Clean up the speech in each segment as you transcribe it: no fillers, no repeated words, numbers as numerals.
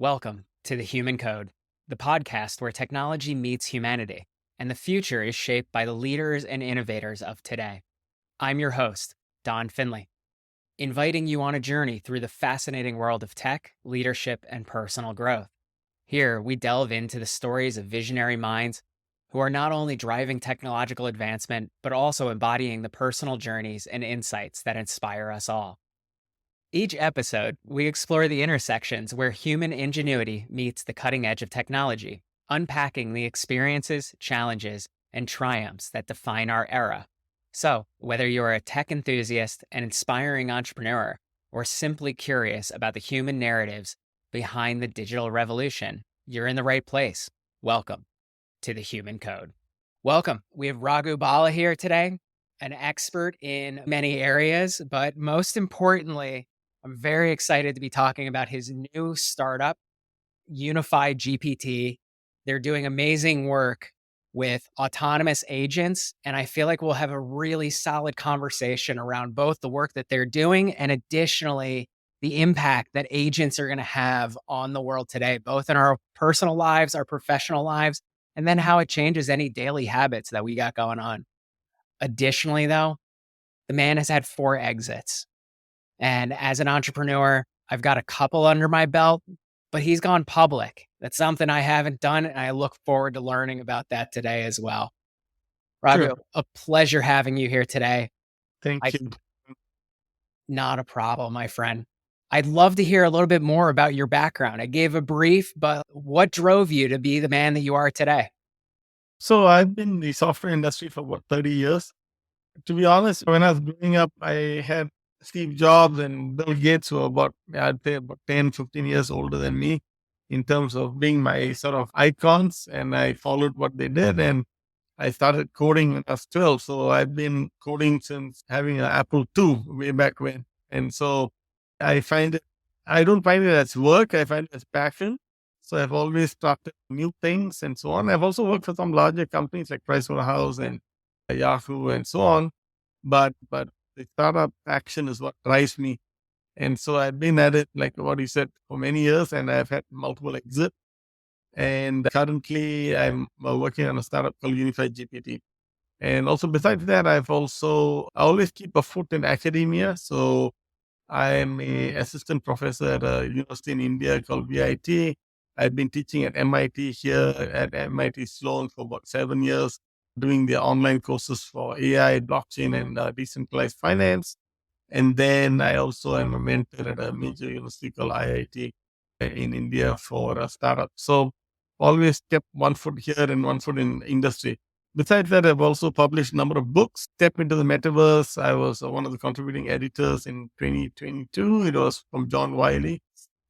Welcome to The Human Code, the podcast where technology meets humanity, and the future is shaped by the leaders and innovators of today. I'm your host, Don Finley, inviting you on a journey through the fascinating world of tech, leadership, and personal growth. Here, we delve into the stories of visionary minds who are not only driving technological advancement, but also embodying the personal journeys and insights that inspire us all. Each episode, we explore the intersections where human ingenuity meets the cutting edge of technology, unpacking the experiences, challenges, and triumphs that define our era. So, whether you're a tech enthusiast, an inspiring entrepreneur, or simply curious about the human narratives behind the digital revolution, you're in the right place. Welcome to The Human Code. Welcome. We have Raghu Bala here today, an expert in many areas, but most importantly, I'm very excited to be talking about his new startup, UnifiedGPT. They're doing amazing work with autonomous agents, and I feel like we'll have a really solid conversation around both the work that they're doing and additionally the impact that agents are going to have on the world today, both in our personal lives, our professional lives, and then how it changes any daily habits that we got going on. Additionally, though, the man has had 4 exits. And as an entrepreneur, I've got a couple under my belt, but he's gone public. That's something I haven't done, and I look forward to learning about that today as well. Raghu, Sure. a pleasure having you here today. Thank you. Not a problem, my friend. I'd love to hear a little bit more about your background. I gave a brief, but what drove you to be the man that you are today? So I've been in the software industry for about 30 years. To be honest, when I was growing up, I had Steve Jobs and Bill Gates who were I'd say about 10, 15 years older than me in terms of being my sort of icons. And I followed what they did. And I started coding when I was 12. So I've been coding since having an Apple II way back when. And so I find it, I don't find it as work. I find it as passion. So I've always started new things and so on. I've also worked for some larger companies like Pricewaterhouse and Yahoo and so on. But the startup action is what drives me. And so I've been at it, like what you said, for many years, and I've had multiple exits. And currently I'm working on a startup called UnifiedGPT. And also besides that, I always keep a foot in academia. So I am a assistant professor at a university in India called VIT. I've been teaching at MIT here at MIT Sloan for about 7 years, doing the online courses for AI, blockchain, and decentralized finance. And then I also am a mentor at a major university called IIT in India for a startup. So always kept one foot here and one foot in industry. Besides that, I've also published a number of books. Step into the Metaverse. I was one of the contributing editors in 2022. It was from John Wiley.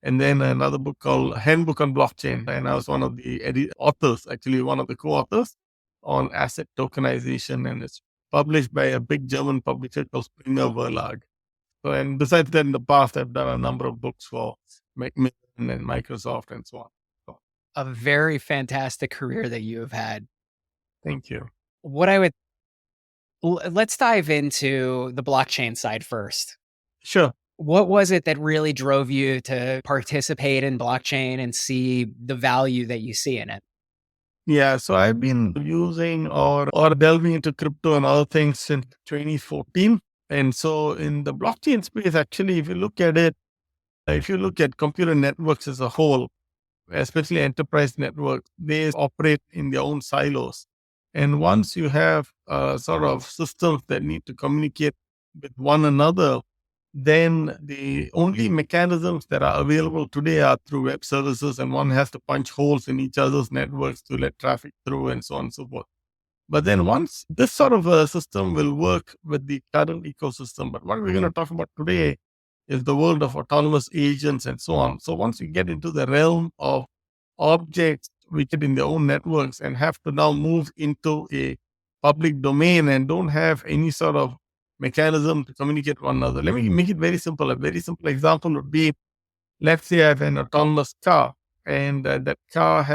And then another book called Handbook on Blockchain. And I was one of the authors, actually one of the co-authors on asset tokenization. And it's published by a big German publisher called Springer Verlag. So, and besides that, in the past, I've done a number of books for Macmillan and Microsoft and so on. So, A very fantastic career that you have had. thank you. Let's dive into the blockchain side first. Sure. What was it that really drove you to participate in blockchain and see the value that you see in it? Yeah, so I've been using or delving into crypto and other things since 2014. And so in the blockchain space, actually, if you look at computer networks as a whole, especially enterprise networks, they operate in their own silos. And once you have sort of systems that need to communicate with one another, then the only mechanisms that are available today are through web services, and one has to punch holes in each other's networks to let traffic through and so on and so forth. But then once this sort of a system will work with the current ecosystem, but what we're going to talk about today is the world of autonomous agents and so on. So once you get into the realm of objects which are in their own networks and have to now move into a public domain and don't have any sort of mechanism to communicate with one another. Let me make it very simple. A very simple example would be, let's say I have an autonomous car and that car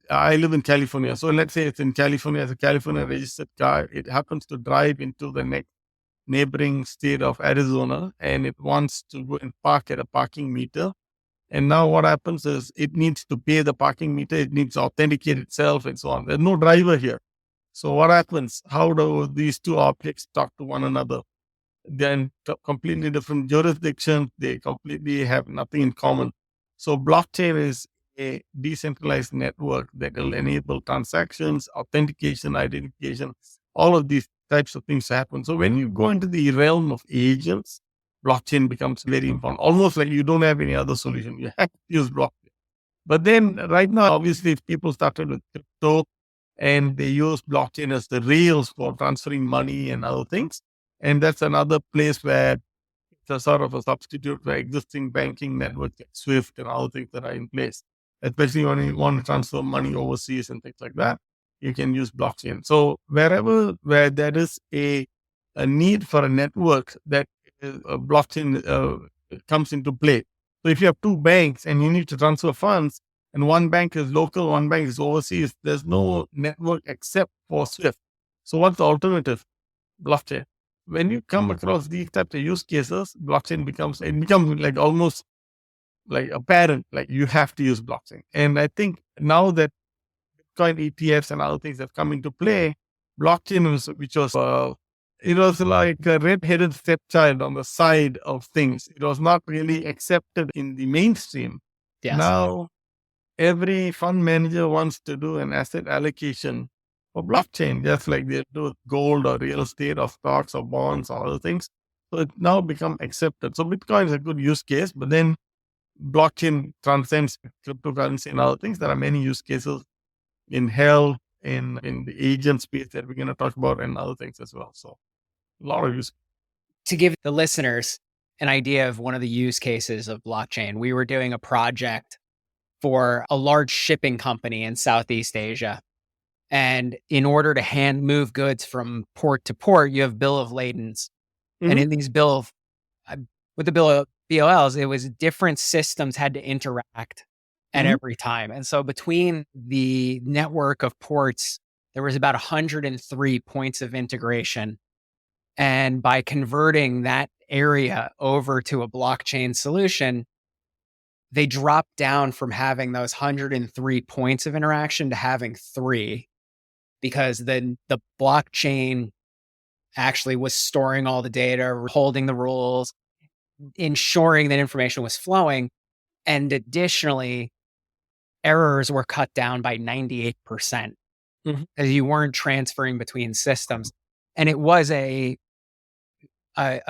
I live in California. So let's say it's in California, it's a California registered car. It happens to drive into the next neighboring state of Arizona and it wants to go and park at a parking meter. And now what happens is it needs to pay the parking meter, it needs to authenticate itself and so on. There's no driver here. So what happens? How do these two objects talk to one another? They're in completely different jurisdictions. They completely have nothing in common. So blockchain is a decentralized network that will enable transactions, authentication, identification, all of these types of things to happen. So when you go into the realm of agents, blockchain becomes very important. Almost like you don't have any other solution. You have to use blockchain. But then right now, obviously, if people started with crypto and they use blockchain as the rails for transferring money and other things. And that's another place where it's a sort of a substitute for existing banking networks like SWIFT and other things that are in place, especially when you want to transfer money overseas and things like that. You can use blockchain. So wherever where there is a need for a network, that a blockchain comes into play. So if you have two banks and you need to transfer funds, and one bank is local, one bank is overseas, there's no network except for SWIFT. So what's the alternative? Blockchain. When you come across these types of use cases, blockchain becomes like almost like apparent, like you have to use blockchain. And I think now that Bitcoin ETFs and other things have come into play, blockchain it was like a red-headed stepchild on the side of things. It was not really accepted in the mainstream. Yes. Now, every fund manager wants to do an asset allocation for blockchain, just like they do gold or real estate or stocks or bonds or other things. So it's now become accepted. So Bitcoin is a good use case, but then blockchain transcends cryptocurrency and other things. There are many use cases in health, in the agent space that we're going to talk about, and other things as well. So a lot of use. To give the listeners an idea of one of the use cases of blockchain, we were doing a project for a large shipping company in Southeast Asia. And in order to hand move goods from port to port, you have bill of ladens. Mm-hmm. And in these with the bill of BOLs, it was different systems had to interact at every time. And so between the network of ports, there was about 103 points of integration. And by converting that area over to a blockchain solution, they dropped down from having those 103 points of interaction to having 3, because then the blockchain actually was storing all the data, holding the rules, ensuring that information was flowing. And additionally, errors were cut down by 98% because you weren't transferring between systems. And it was a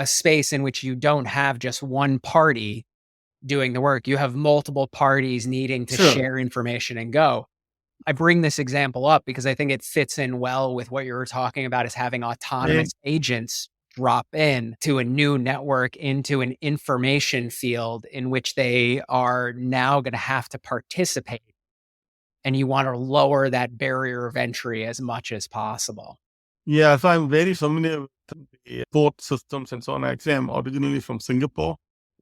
space in which you don't have just one party doing the work. You have multiple parties needing to share information and go. I bring this example up because I think it fits in well with what you were talking about, is having autonomous agents drop in to a new network, into an information field in which they are now going to have to participate. And you want to lower that barrier of entry as much as possible. Yeah, so I'm very familiar with the port systems and so on. Actually, I'm originally from Singapore,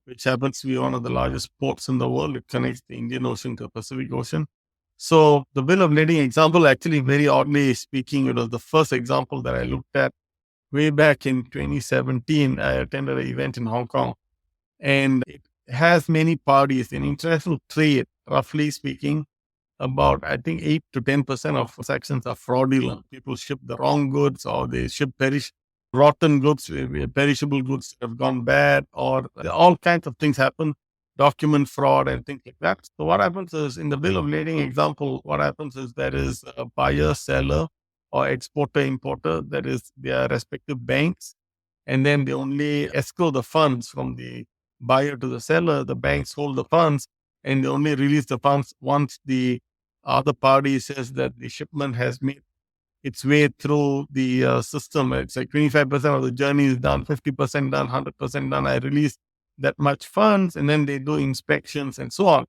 which happens to be one of the largest ports in the world. It connects the Indian Ocean to the Pacific Ocean. So the bill of lading example, actually, very oddly speaking, it was the first example that I looked at way back in 2017. I attended an event in Hong Kong, and it has many parties in international trade. Roughly speaking, about, I think, 8 to 10% of transactions are fraudulent. People ship the wrong goods, or they ship rotten goods, perishable goods that have gone bad, or all kinds of things happen, document fraud and things like that. So what happens is, in the bill of lading example, what happens is there is a buyer, seller, or exporter, importer, that is their respective banks. And then they only escrow the funds from the buyer to the seller. The banks hold the funds, and they only release the funds once the other party says that the shipment has made its way through the system. It's like 25% of the journey is done, 50% done, 100% done. I release that much funds, and then they do inspections and so on.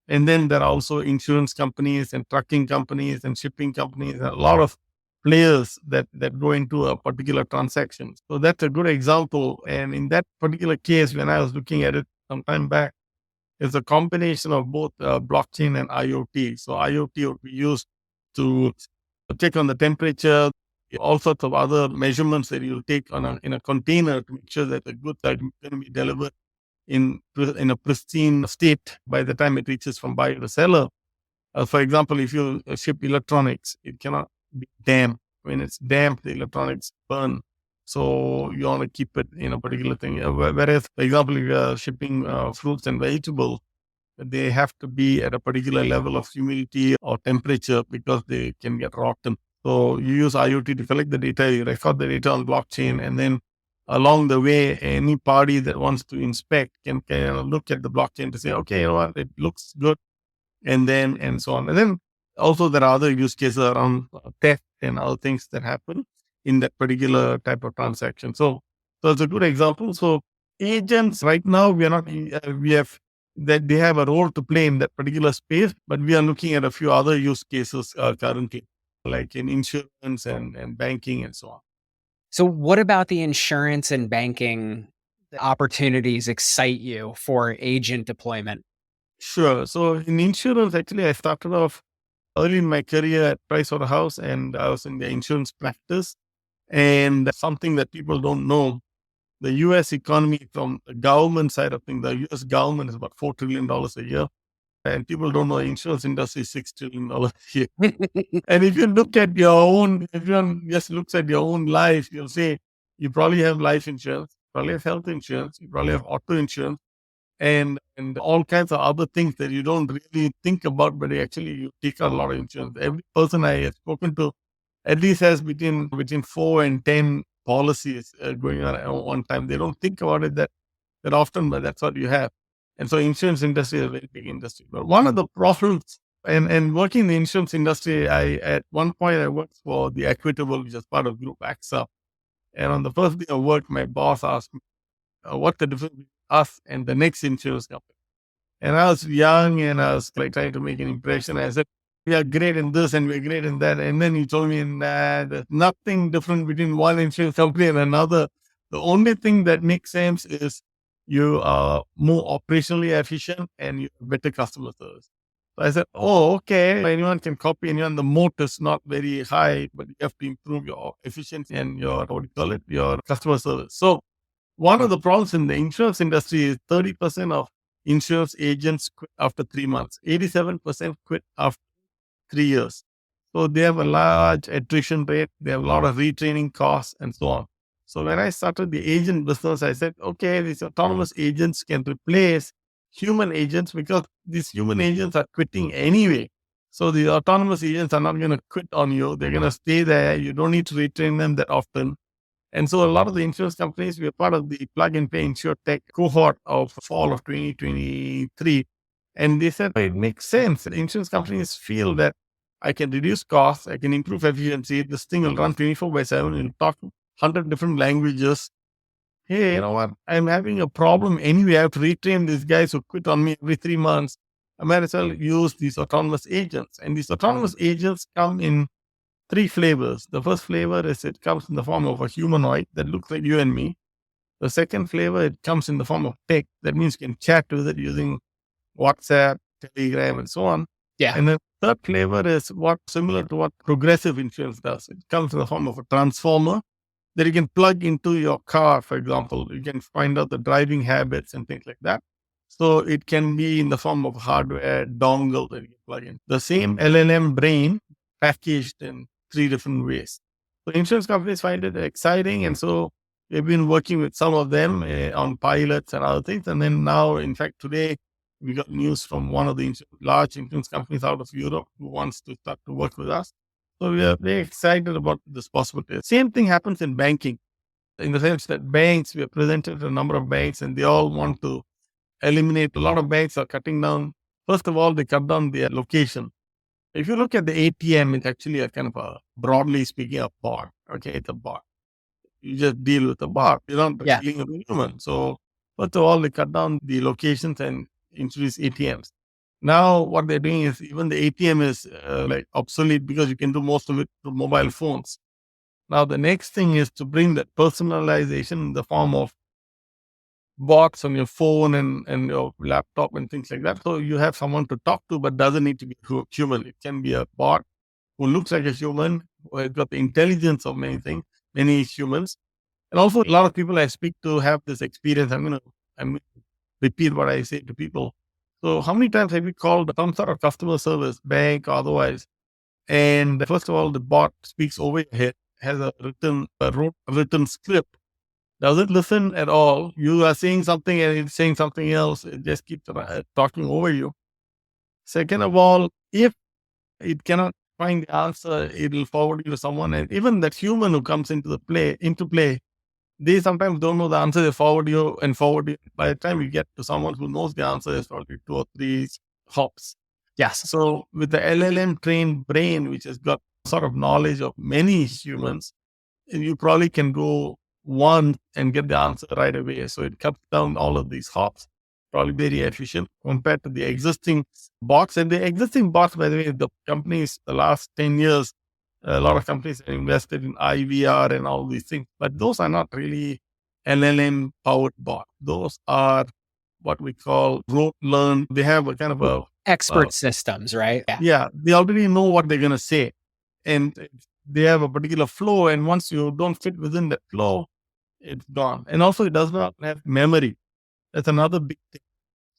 And then there are also insurance companies and trucking companies and shipping companies, and a lot of players that go into a particular transaction. So that's a good example. And in that particular case, when I was looking at it some time back, it's a combination of both blockchain and IoT. So IoT would be used to check on the temperature, all sorts of other measurements that you'll take in a container to make sure that the goods are going to be delivered in a pristine state by the time it reaches from buyer to seller. For example, if you ship electronics, it cannot be damp. When it's damp, the electronics burn. So you want to keep it in a particular thing. Whereas, for example, if you're shipping fruits and vegetables, they have to be at a particular level of humidity or temperature because they can get rotten. So you use IoT to collect the data, you record the data on blockchain, and then along the way, any party that wants to inspect can look at the blockchain to say, okay, you know what, it looks good, and so on. And then also there are other use cases around theft and other things that happen in that particular type of transaction. So it's a good example. So agents right now, we are not, we have that they have a role to play in that particular space, but we are looking at a few other use cases currently, like in insurance and banking and so on. So what about the insurance and banking opportunities excite you for agent deployment? Sure. So in insurance, actually, I started off early in my career at Pricewaterhouse, and I was in the insurance practice. And something that people don't know, the US economy from the government side of things, the US government is about $4 trillion a year. And people don't know the insurance industry is $6 trillion a year. And if you look at your own, everyone just looks at your own life, you'll say, you probably have life insurance, probably have health insurance, you probably have auto insurance, and all kinds of other things that you don't really think about, but actually you take out a lot of insurance. Every person I have spoken to at least has between 4 and 10 policies going on at one time. They don't think about it that often, but that's what you have. And so insurance industry is a very big industry. But one of the problems, and working in the insurance industry, at one point I worked for the Equitable, which is part of Group AXA. And on the first day of work, my boss asked me, what the difference between us and the next insurance company. And I was young and I was like trying to make an impression. I said, we are great in this and we're great in that. And then he told me, nah, there's nothing different between one insurance company and another. The only thing that makes sense is you are more operationally efficient and you have better customer service. So I said, oh, okay. Anyone can copy anyone. The moat is not very high, but you have to improve your efficiency and your, your customer service. So one of the problems in the insurance industry is 30% of insurance agents quit after 3 months. 87% quit after 3 years. So they have a large attrition rate. They have a lot of retraining costs and so on. So when I started the agent business, I said, okay, these autonomous agents can replace human agents because these human agents are quitting anyway. So the autonomous agents are not going to quit on you. They're going to stay there. You don't need to retrain them that often. And so a lot of the insurance companies, we are part of the plug and pay InsurTech cohort of fall of 2023. And they said, it makes sense. The insurance companies feel that I can reduce costs, I can improve efficiency. This thing will run 24/7. It'll talk 100 different languages. Hey, you know what? I'm having a problem anyway. I have to retrain these guys who quit on me every 3 months. I might as well use these autonomous agents. And these autonomous agents come in 3 flavors. The first flavor is it comes in the form of a humanoid that looks like you and me. The second flavor, it comes in the form of text. That means you can chat with it using WhatsApp, Telegram, and so on. Yeah. And the third flavor is similar to what Progressive Insurance does. It comes in the form of a transformer that you can plug into your car, for example. You can find out the driving habits and things like that. So it can be in the form of hardware, dongle that you can plug in. The same LLM brain packaged in 3 different ways. So insurance companies find it exciting. And so we've been working with some of them on pilots and other things. And then now, in fact, today, we got news from one of the large insurance companies out of Europe who wants to start to work with us. So we are very excited about this possibility. Same thing happens in banking, in the sense that banks, we are presented a number of banks and they all want to eliminate. A lot of banks are cutting down. First of all, they cut down their location. If you look at the ATM, it's actually a kind of a, broadly speaking, a bot. Okay, it's a bot. You just deal with a bot. You're not dealing with a human. So first of all, they cut down the locations and introduce ATMs. Now, what they're doing is even the ATM is like obsolete because you can do most of it through mobile phones. Now, the next thing is to bring that personalization in the form of bots on your phone and your laptop and things like that. So you have someone to talk to, but doesn't need to be human. It can be a bot who looks like a human, who has got the intelligence of many humans. And also, a lot of people I speak to have this experience. I'm repeat what I say to people. So how many times have you called some sort of customer service, bank or otherwise? And first of all, the bot speaks over your head, has a written script, doesn't listen at all. You are saying something and it's saying something else. It just keeps talking over you. Second of all, if it cannot find the answer, it will forward you to someone. And even that human who comes into play, they sometimes don't know the answer. They forward you and forward you. By the time you get to someone who knows the answer, it's probably 2 or 3 hops. Yes. So with the LLM trained brain, which has got sort of knowledge of many humans, you probably can go one and get the answer right away. So it cuts down all of these hops, probably very efficient compared to the existing bots. And the existing bots, by the way, the companies, the last 10 years, a lot of companies have invested in IVR and all these things, but those are not really LLM powered bots. Those are what we call rote learn. They have a kind of a Expert systems, right? yeah, they already know what they're going to say. And they have a particular flow. And once you don't fit within that flow, it's gone. And also, it does not have memory. That's another big thing.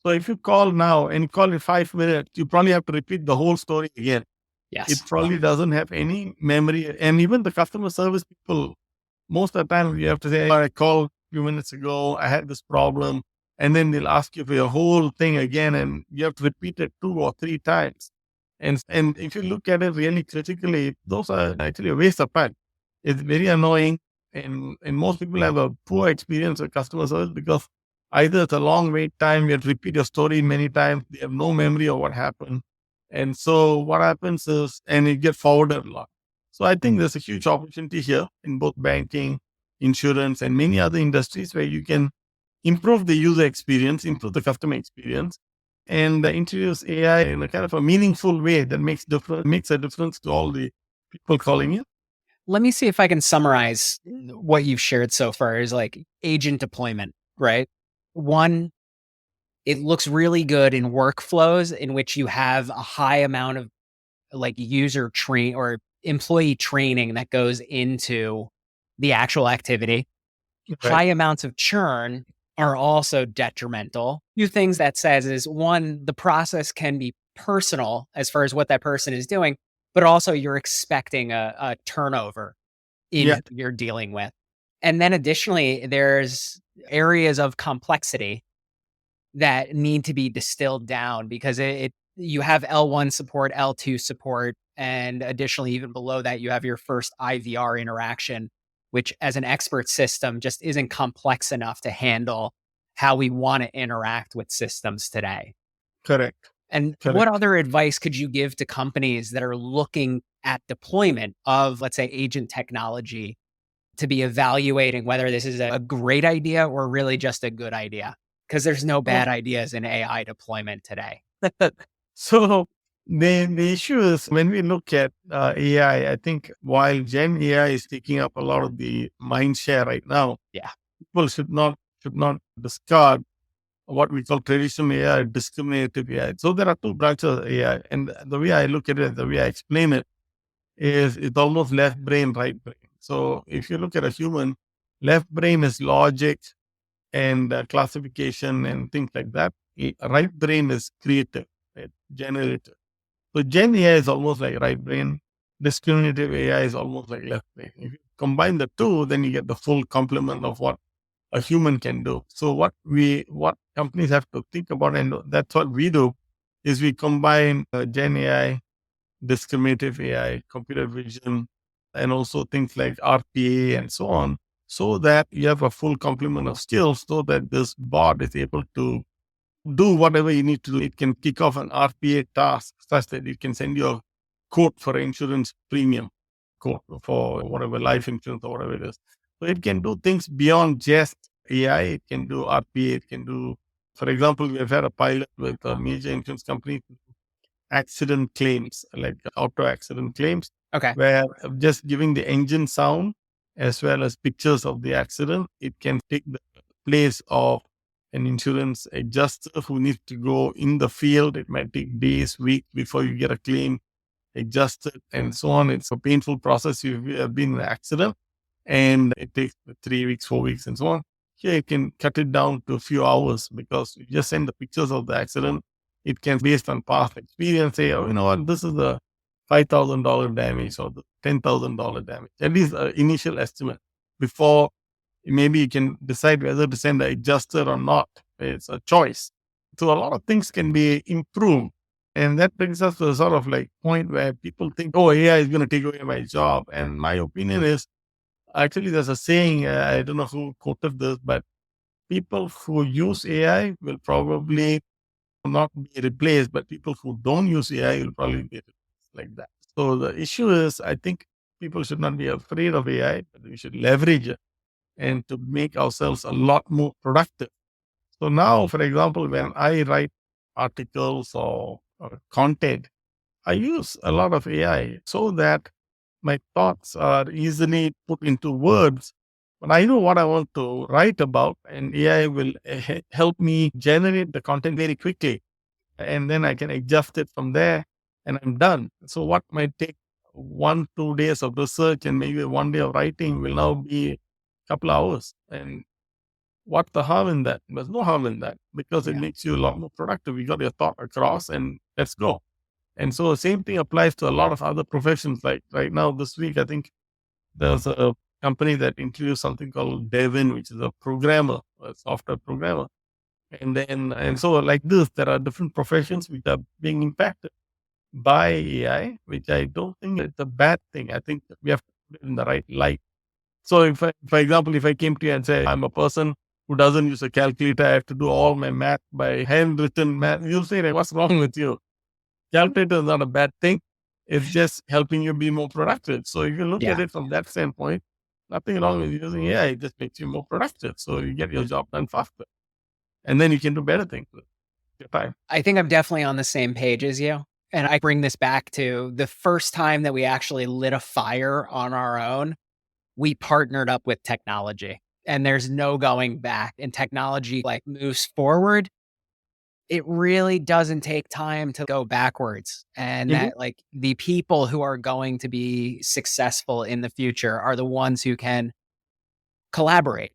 So if you call now and you call in 5 minutes, you probably have to repeat the whole story again. Yes. It probably doesn't have any memory. And even the customer service people, most of the time you have to say, I called a few minutes ago, I had this problem. And then they'll ask you for your whole thing again, and you have to repeat it 2 or 3 times. And if you look at it really critically, those are actually a waste of time. It's very annoying. And most people have a poor experience with customer service because either it's a long wait time, you have to repeat your story many times, they have no memory of what happened. And so what happens is, and it gets forwarded a lot. So I think there's a huge opportunity here in both banking, insurance, and many other industries where you can improve the user experience, improve the customer experience, and introduce AI in a kind of a meaningful way that makes a difference to all the people calling you. Let me see if I can summarize what you've shared so far is like agent deployment, right? One, it looks really good in workflows in which you have a high amount of like user train or employee training that goes into the actual activity. Right. High amounts of churn are also detrimental. Few things that says is one, the process can be personal as far as what that person is doing, but also you're expecting a turnover in who you're dealing with. And then additionally, there's areas of complexity that need to be distilled down because you have L1 support, L2 support, and additionally, even below that, you have your first IVR interaction, which as an expert system just isn't complex enough to handle how we want to interact with systems today. Correct. And what other advice could you give to companies that are looking at deployment of, let's say, agent technology to be evaluating whether this is a great idea or really just a good idea? Because there's no bad ideas in AI deployment today. So the issue is when we look at AI, I think while Gen AI is taking up a lot of the mind share right now, people should not discard what we call traditional AI, discriminative AI. So there are two branches of AI, and the way I look at it, the way I explain it, is it's almost left brain, right brain. So if you look at a human, left brain is logic and classification and things like that. Right brain is creative, right? Generative. So Gen AI is almost like right brain. Discriminative AI is almost like left brain. If you combine the two, then you get the full complement of what a human can do. So what companies have to think about, and that's what we do, is we combine Gen AI, discriminative AI, computer vision, and also things like RPA and so on, so that you have a full complement of skills so that this bot is able to do whatever you need to do. It can kick off an RPA task such that it can send you a quote for insurance premium, quote for whatever life insurance or whatever it is. So it can do things beyond just AI. It can do RPA. It can do, for example, we have had a pilot with a major insurance company, accident claims, like auto accident claims, where just giving the engine sound as well as pictures of the accident, it can take the place of an insurance adjuster who needs to go in the field. It might take days, weeks before you get a claim adjusted and so on. It's a painful process. You've been in an accident and it takes 3 weeks, 4 weeks and so on. Here you can cut it down to a few hours because you just send the pictures of the accident. It can, based on past experience, say, oh, you know what, this is the $5,000 damage or the $10,000 damage. At least an initial estimate before maybe you can decide whether to send an adjuster or not. It's a choice. So a lot of things can be improved. And that brings us to a sort of like point where people think, oh, AI is going to take away my job. And my opinion is, actually, there's a saying, I don't know who quoted this, but people who use AI will probably not be replaced, but people who don't use AI will probably be replaced like that. So the issue is, I think people should not be afraid of AI, but we should leverage it and to make ourselves a lot more productive. So now, for example, when I write articles or content, I use a lot of AI so that my thoughts are easily put into words. But I know what I want to write about, and AI will help me generate the content very quickly. And then I can adjust it from there, and I'm done. So, what might take 1, 2 days of research and maybe one day of writing will now be a couple hours. And what's the harm in that? There's no harm in that because it makes you a lot more productive. You got your thought across, and let's go. And so the same thing applies to a lot of other professions. Like right now, this week, I think there's a company that introduced something called Devin, which is a programmer, a software programmer. And so like this, there are different professions which are being impacted by AI, which I don't think it's a bad thing. I think that we have to put it in the right light. So if for example, if I came to you and say, I'm a person who doesn't use a calculator, I have to do all my math by handwritten math, you'll say, like, what's wrong with you? Calculator is not a bad thing. It's just helping you be more productive. So if you look at it from that standpoint, nothing wrong with using AI. It just makes you more productive. So you get your job done faster. And then you can do better things with your time. I think I'm definitely on the same page as you. And I bring this back to the first time that we actually lit a fire on our own, we partnered up with technology. And there's no going back. And technology like moves forward. It really doesn't take time to go backwards. And that like the people who are going to be successful in the future are the ones who can collaborate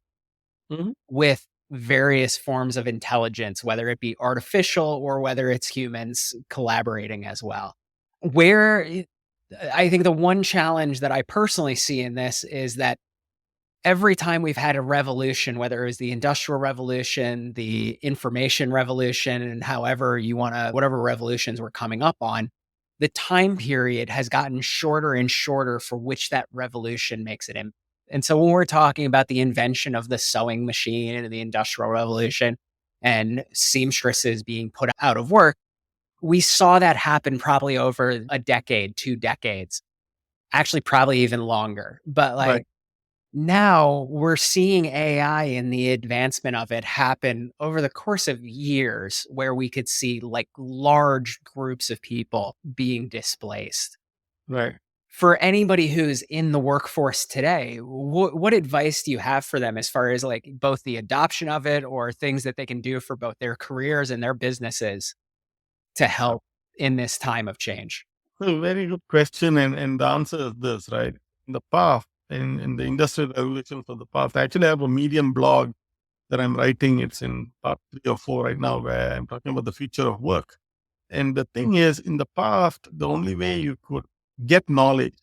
with various forms of intelligence, whether it be artificial or whether it's humans collaborating as well. I think the one challenge that I personally see in this is that every time we've had a revolution, whether it was the industrial revolution, the information revolution, and however you want to, whatever revolutions we're coming up on, the time period has gotten shorter and shorter for which that revolution makes it in. And so when we're talking about the invention of the sewing machine and the industrial revolution and seamstresses being put out of work, we saw that happen probably over a decade, 2 decades, actually probably even longer. But like, now we're seeing AI and the advancement of it happen over the course of years where we could see like large groups of people being displaced. Right. For anybody who's in the workforce today, what advice do you have for them as far as like both the adoption of it or things that they can do for both their careers and their businesses to help in this time of change? So very good question. And the answer is this, right? In the past, in the industrial revolutions of the past, I actually have a Medium blog that I'm writing. It's in part 3 or 4 right now, where I'm talking about the future of work. And the thing is, in the past, the only way you could get knowledge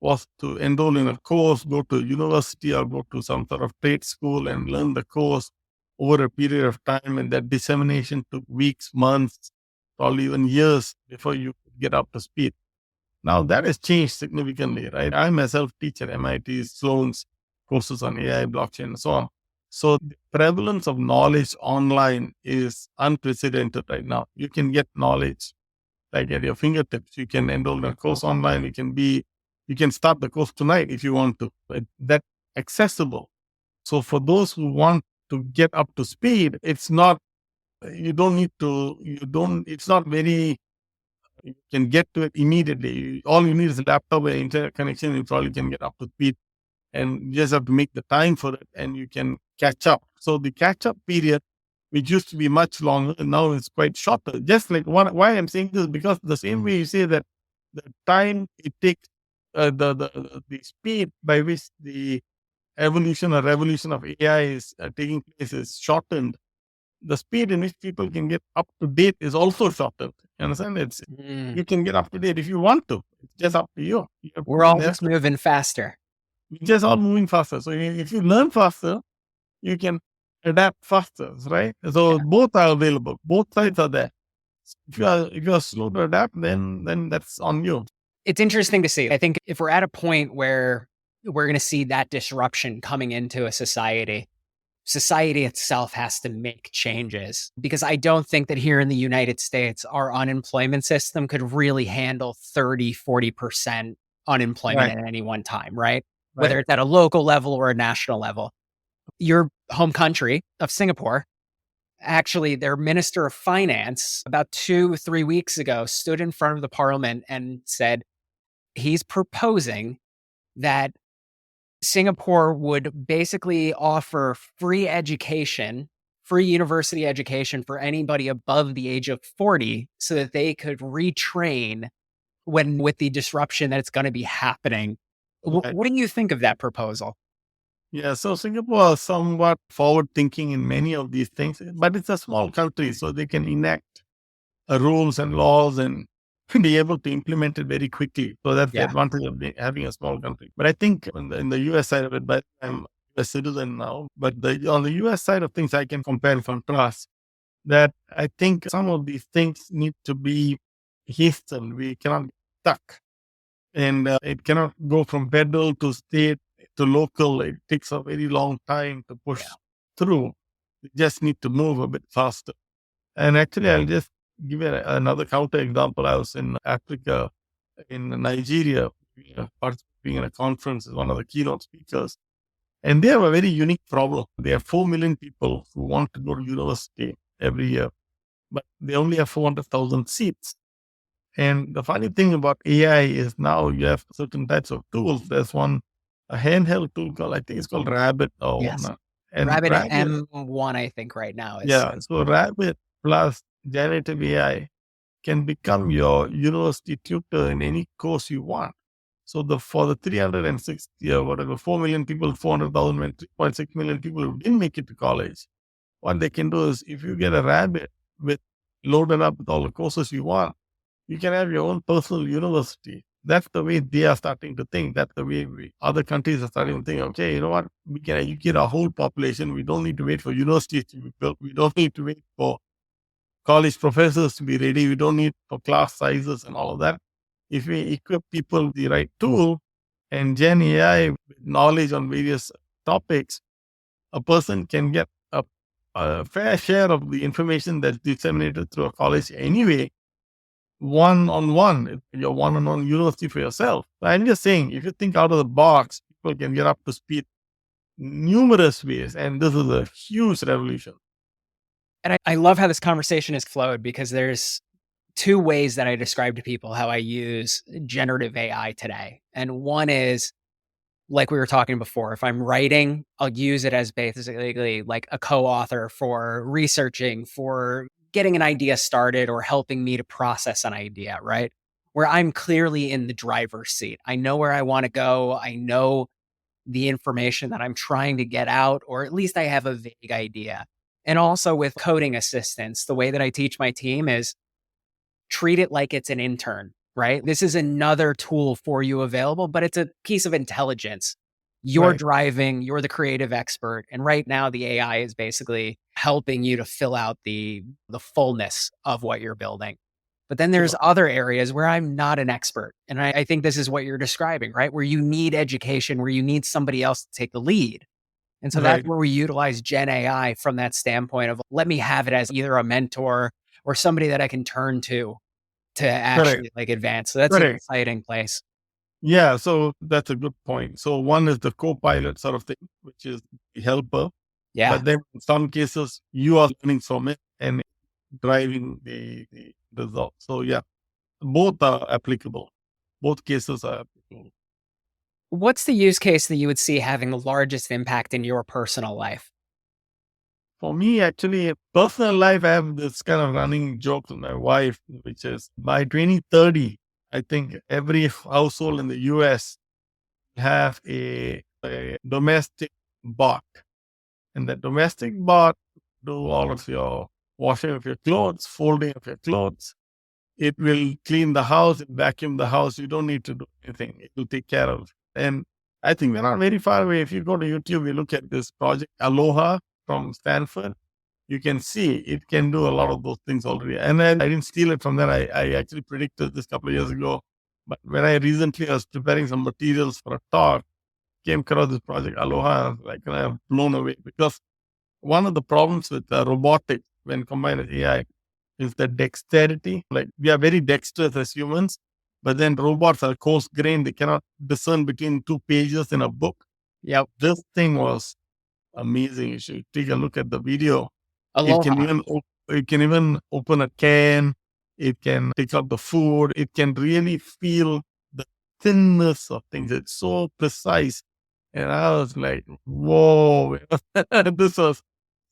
was to enroll in a course, go to university or go to some sort of trade school and learn the course over a period of time. And that dissemination took weeks, months, probably even years before you could get up to speed. Now that has changed significantly, right? I myself teach at MIT, Sloan's courses on AI, blockchain, and so on. So the prevalence of knowledge online is unprecedented right now. You can get knowledge like at your fingertips. You can enroll in a course online. You can start the course tonight if you want to. That accessible. So for those who want to get up to speed, it's not very, you can get to it immediately. All you need is a laptop and internet connection. You probably can get up to speed, and you just have to make the time for it, and you can catch up. So the catch up period, which used to be much longer, now it's quite shorter. Just like why I'm saying this, because the same way you say that the time it takes, the speed by which the evolution or revolution of AI is taking place is shortened, the speed in which people can get up to date is also shortened. You understand? Mm. You can get up to date if you want to. It's just up to you. You have to We're put in all the just effort. moving faster. We're just all moving faster. So if you learn faster, you can adapt faster, right? So both are available. Both sides are there. If you are slow to adapt, then that's on you. It's interesting to see. I think if we're at a point where we're going to see that disruption coming into a society, society itself has to make changes, because I don't think that here in the United States, our unemployment system could really handle 30-40% unemployment Right. at any one time, right? Right. Whether it's at a local level or a national level. Your home country of Singapore, actually, their minister of finance about 2-3 weeks ago stood in front of the parliament and said he's proposing that Singapore would basically offer free education, free university education for anybody above the age of 40 so that they could retrain when with the disruption that's going to be happening. Right. What do you think of that proposal? Yeah. So Singapore is somewhat forward thinking in many of these things, but it's a small country, so they can enact rules and laws and be able to implement it very quickly. So that's the Yeah. advantage of having a small country. But I think in the US side of it, but I'm a citizen now, but on the US side of things, I can compare and contrast that I think some of these things need to be hastened. We cannot get stuck. And it cannot go from federal to state to local. It takes a very long time to push through. We just need to move a bit faster. And actually, I'll just give you another counter example. I was in Africa, in Nigeria, participating in a conference as one of the keynote speakers. And they have a very unique problem. They have 4 million people who want to go to university every year, but they only have 400,000 seats. And the funny thing about AI is now you have certain types of tools. There's one, a handheld tool called, I think it's called Rabbit or Yes. whatnot. And Rabbit Rabbit, M1, I think right now is. yeah. So Rabbit plus generative AI can become your university tutor in any course you want. So for the 360 or whatever, 4 million people, 400,000, 3.6 million people who didn't make it to college, what they can do is if you get a Rabbit with loaded up with all the courses you want, you can have your own personal university. That's the way they are starting to think. That's the way other countries are starting to think, okay, you know what? We can educate our whole population. We don't need to wait for universities to be built. We don't need to wait for college professors to be ready. We don't need for class sizes and all of that. If we equip people with the right tool and Gen AI with knowledge on various topics, a person can get a fair share of the information that's disseminated through a college anyway, one-on-one. Your one-on-one university for yourself. So I'm just saying, if you think out of the box, people can get up to speed numerous ways. And this is a huge revolution. And I love how this conversation has flowed, because there's two ways that I describe to people how I use generative AI today. And one is, like we were talking before, if I'm writing, I'll use it as basically like a co-author for researching, for getting an idea started, or helping me to process an idea, right? Where I'm clearly in the driver's seat. I know where I want to go. I know the information that I'm trying to get out, or at least I have a vague idea. And also with coding assistance, the way that I teach my team is treat it like it's an intern, right? This is another tool for you available, but it's a piece of intelligence. You're Right. driving, you're the creative expert. And right now the AI is basically helping you to fill out the fullness of what you're building. But then there's other areas where I'm not an expert. And I think this is what you're describing, right? Where you need education, where you need somebody else to take the lead. And so that's Right. where we utilize Gen AI from that standpoint of, let me have it as either a mentor or somebody that I can turn to Correct. actually like advance. So that's an Correct. exciting place. Yeah. So that's a good point. So one is the co-pilot sort of thing, which is the helper. Yeah. But then in some cases, you are learning from it and driving the result. So yeah, both are applicable. Both cases are applicable. What's the use case that you would see having the largest impact in your personal life? For me, actually, personal life, I have this kind of running joke with my wife, which is by 2030, I think every household in the US have a a domestic bot. And the domestic bot do all of your washing of your clothes, folding of your clothes. It will clean the house, it vacuum the house. You don't need to do anything. It will take care of it. And I think we're not very far away. If you go to YouTube, you look at this project Aloha from Stanford, you can see it can do a lot of those things already. And then I didn't steal it from there. I actually predicted this a couple of years ago. But when I recently was preparing some materials for a talk, came across this project Aloha, I was like kind of blown away, because one of the problems with robotics when combined with AI is the dexterity. Like, we are very dexterous as humans, but then robots are coarse grained. They cannot discern between two pages in a book. Yep. This thing was amazing. You should take a look at the video. Aloha. It can even open a can. It can take out the food. It can really feel the thinness of things. It's so precise. And I was like, whoa, this was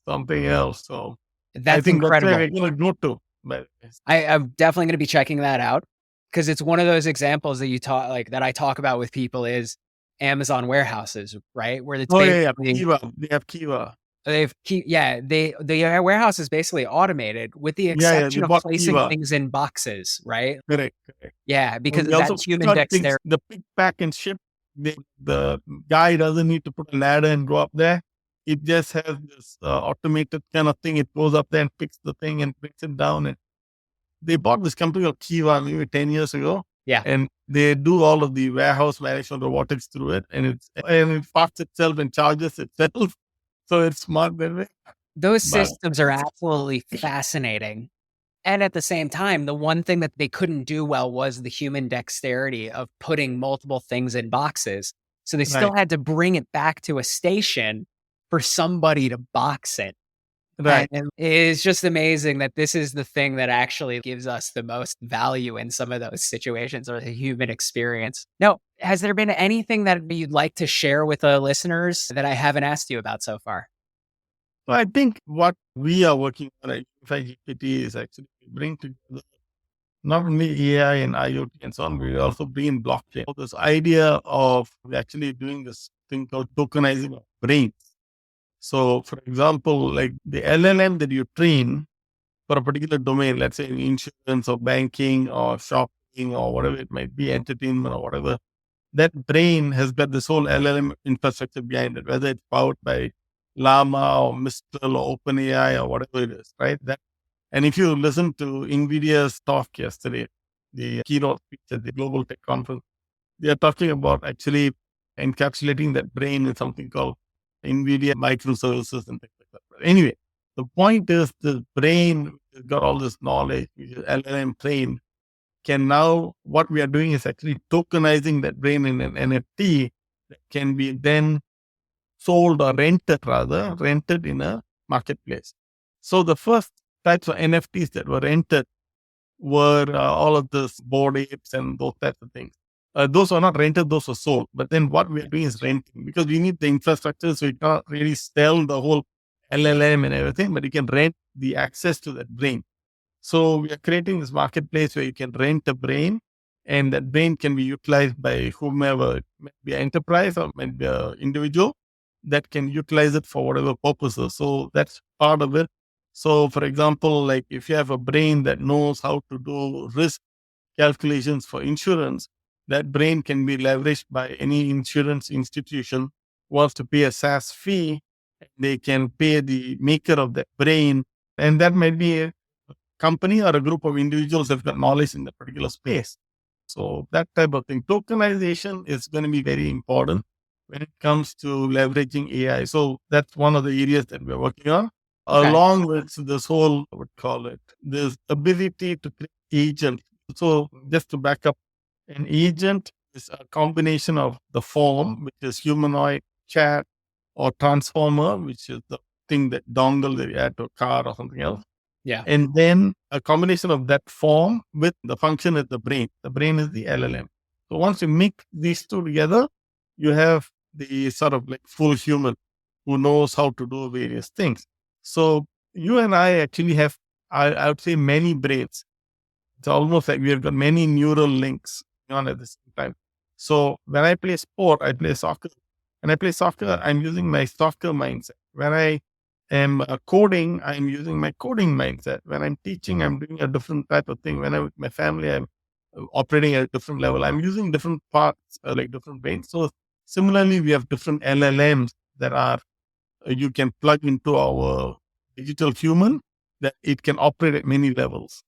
something else. So I That's think that's where incredible. we're going to go to. But I'm definitely going to be checking that out, because it's one of those examples that that I talk about with people is Amazon warehouses, right? Where it's basically Kiva. They have Kiva. the warehouse is basically automated with the Yeah, they exception of bought placing Kiva. things in boxes, right? Correct. Yeah, because They of that also pick human out things, dexterity. the pick, pack, and ship. The guy doesn't need to put a ladder and go up there. It just has this automated kind of thing. It goes up there and picks the thing and brings it down. And they bought this company called Kiva maybe 10 years ago. Yeah. And they do all of the warehouse management robotics through it. And it parks itself and charges itself. So it's smart that way. Those But systems are absolutely fascinating. And at the same time, the one thing that they couldn't do well was the human dexterity of putting multiple things in boxes. So they still right, had to bring it back to a station for somebody to box it. right. And it is just amazing that this is the thing that actually gives us the most value in some of those situations, or the human experience. Now, has there been anything that you'd like to share with the listeners that I haven't asked you about so far? So I think what we are working on at UnifiedGPT is actually to bring together not only AI and IoT and so on, we also bring in blockchain. So this idea of actually doing this thing called tokenizing of brains. So, for example, like the LLM that you train for a particular domain, let's say in insurance or banking or shopping or whatever it might be, entertainment or whatever, that brain has got this whole LLM infrastructure behind it, whether it's powered by Llama or Mistral or OpenAI or whatever it is, right? And if you listen to NVIDIA's talk yesterday, the keynote speech at the Global Tech Conference, they are talking about actually encapsulating that brain in something called NVIDIA microservices and things like that. But anyway, the point is the brain has got all this knowledge, which is LLM trained, can now, what we are doing is actually tokenizing that brain in an NFT that can be then sold or rented in a marketplace. So the first types of NFTs that were rented were all of this Bored Apes and those types of things. Those are not rented, those are sold. But then what we are doing is renting, because we need the infrastructure, so you can't really sell the whole LLM and everything, but you can rent the access to that brain. So we are creating this marketplace where you can rent a brain, and that brain can be utilized by whomever. It might be an enterprise or it might be an individual that can utilize it for whatever purposes. So that's part of it. So, for example, like if you have a brain that knows how to do risk calculations for insurance, that brain can be leveraged by any insurance institution who wants to pay a SaaS fee. They can pay the maker of that brain, and that might be a company or a group of individuals that have got knowledge in the particular space. So that type of thing. Tokenization is going to be very important when it comes to leveraging AI. So that's one of the areas that we're working on, Okay. along with this whole, I would call it, this ability to create agents. So just to back up, an agent is a combination of the form, which is humanoid, chat, or transformer, which is the thing that dongle that you add to a car or something else. Yeah. And then a combination of that form with the function is the brain. The brain is the LLM. So once you mix these two together, you have the sort of like full human who knows how to do various things. So you and I actually have, I would say, many brains. It's almost like we have got many neural links on at the same time. So when I play sport, I play soccer. When I play soccer, I'm using my soccer mindset. When I am coding, I'm using my coding mindset. When I'm teaching, I'm doing a different type of thing. When I'm with my family, I'm operating at a different level. I'm using different parts, like different brains. So similarly, we have different LLMs that are you can plug into our digital human that it can operate at many levels.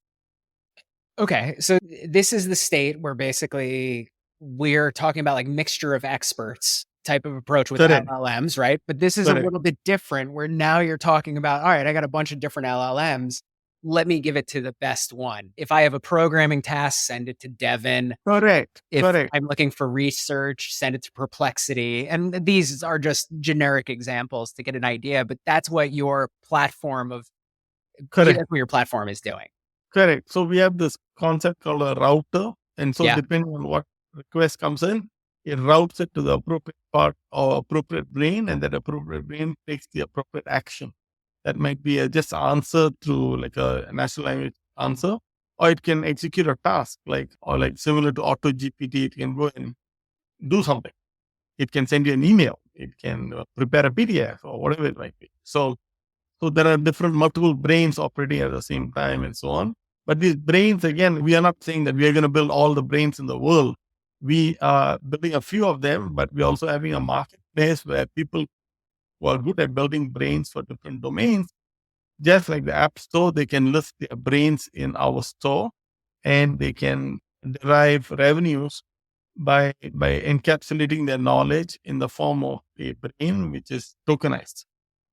Okay. So this is the state where basically we're talking about like mixture of experts type of approach with Correct. LLMs, right? But this is a Correct. little bit different where now you're talking about, all right, I got a bunch of different LLMs. Let me give it to the best one. If I have a programming task, send it to Devin. Correct. If Correct. I'm looking for research, send it to Perplexity. And these are just generic examples to get an idea, but that's what your platform of Correct. that's what your platform is doing. Correct. So we have this concept called a router. And so Yeah. depending on what request comes in, it routes it to the appropriate part or appropriate brain, and that appropriate brain takes the appropriate action. That might be just answer through like a natural language answer, or it can execute a task or like similar to Auto GPT, it can go and do something. It can send you an email. It can prepare a PDF or whatever it might be. So there are different multiple brains operating at the same time and so on. But these brains, again, we are not saying that we are going to build all the brains in the world. We are building a few of them, but we're also having a marketplace where people who are good at building brains for different domains, just like the App Store, they can list their brains in our store and they can derive revenues by encapsulating their knowledge in the form of a brain, which is tokenized,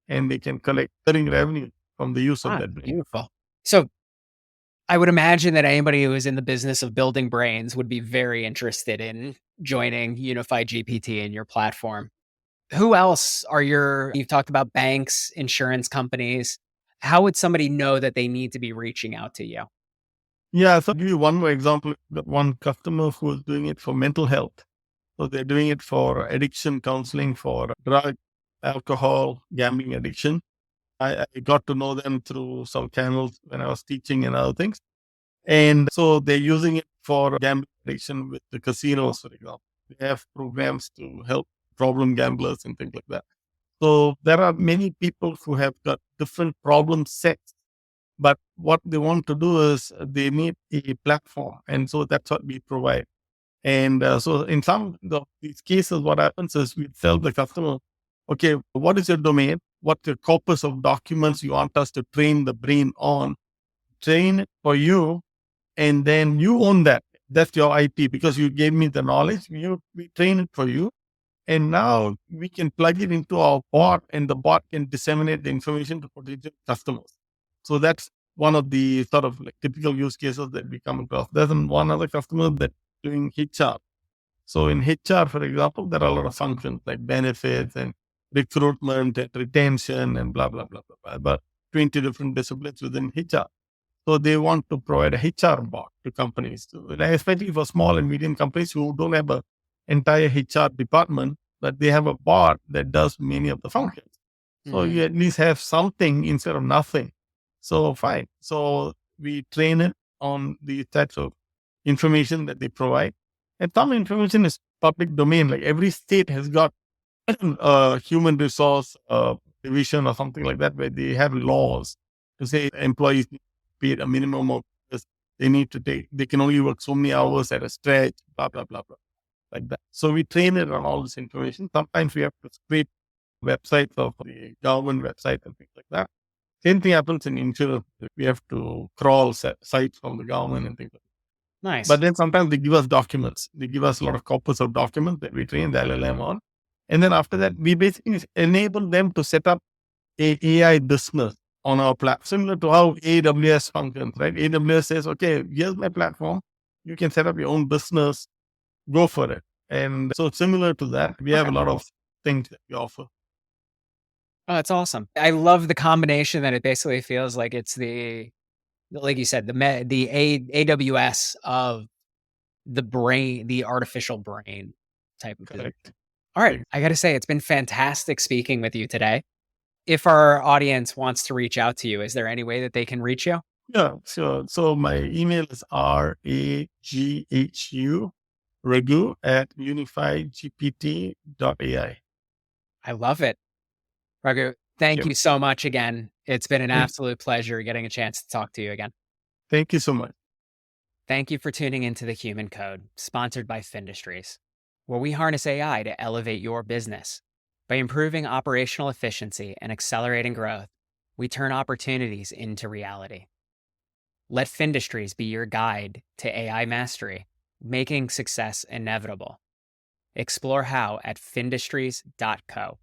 and they can collect recurring revenue from the use of that brain. Beautiful. So I would imagine that anybody who is in the business of building brains would be very interested in joining UnifiedGPT in your platform. Who else you've talked about banks, insurance companies. How would somebody know that they need to be reaching out to you? Yeah, so I'll give you one more example. Got one customer who is doing it for mental health. So they're doing it for addiction counseling for drug, alcohol, gambling addiction. I got to know them through some channels when I was teaching and other things. And so they're using it for gambling addiction with the casinos, for example. They have programs to help problem gamblers and things like that. So there are many people who have got different problem sets, but what they want to do is they need a platform. And so that's what we provide. And so in some of these cases, what happens is we tell the customer, okay, what is your domain? What's your corpus of documents you want us to train the brain on? Train it for you, and then you own that. That's your IP because you gave me the knowledge. We train it for you. And now we can plug it into our bot, and the bot can disseminate the information to potential customers. So that's one of the sort of like typical use cases that we come across. There's one other customer that doing HR. So in HR, for example, there are a lot of functions like benefits and recruitment and retention and blah, blah, blah, blah, blah. About 20 different disciplines within HR. So they want to provide a HR bot to companies, especially for small and medium companies who don't have an entire HR department, but they have a bot that does many of the functions. So you at least have something instead of nothing. So fine. So we train it on the types of information that they provide. And some information is public domain. Like every state has got a human resource division or something like that, where they have laws to say employees need to pay a minimum of this. They can only work so many hours at a stretch, blah, blah, blah, blah, like that. So we train it on all this information. Sometimes we have to scrape websites of the government website and things like that. Same thing happens in insurance. We have to crawl sites from the government and things like that. Nice. But then sometimes they give us documents. They give us a lot of corpus of documents that we train the LLM on. And then after that, we basically enable them to set up a AI business on our platform, similar to how AWS functions, right? AWS says, okay, here's my platform. You can set up your own business, go for it. And so similar to that, we have a lot of things that we offer. Oh, that's awesome. I love the combination that it basically feels like it's like you said, AWS of the brain, the artificial brain type of thing. Correct. All right. I got to say, it's been fantastic speaking with you today. If our audience wants to reach out to you, is there any way that they can reach you? Yeah, sure. So my email is RAGHU Raghu at UnifiedGPT.ai. I love it. Raghu, thank Yep. you so much again. It's been an Thank absolute pleasure getting a chance to talk to you again. thank you so much. Thank you for tuning into The Human Code, sponsored by Findustries, where we harness AI to elevate your business. By improving operational efficiency and accelerating growth, we turn opportunities into reality. Let Findustries be your guide to AI mastery, making success inevitable. Explore how at findustries.co.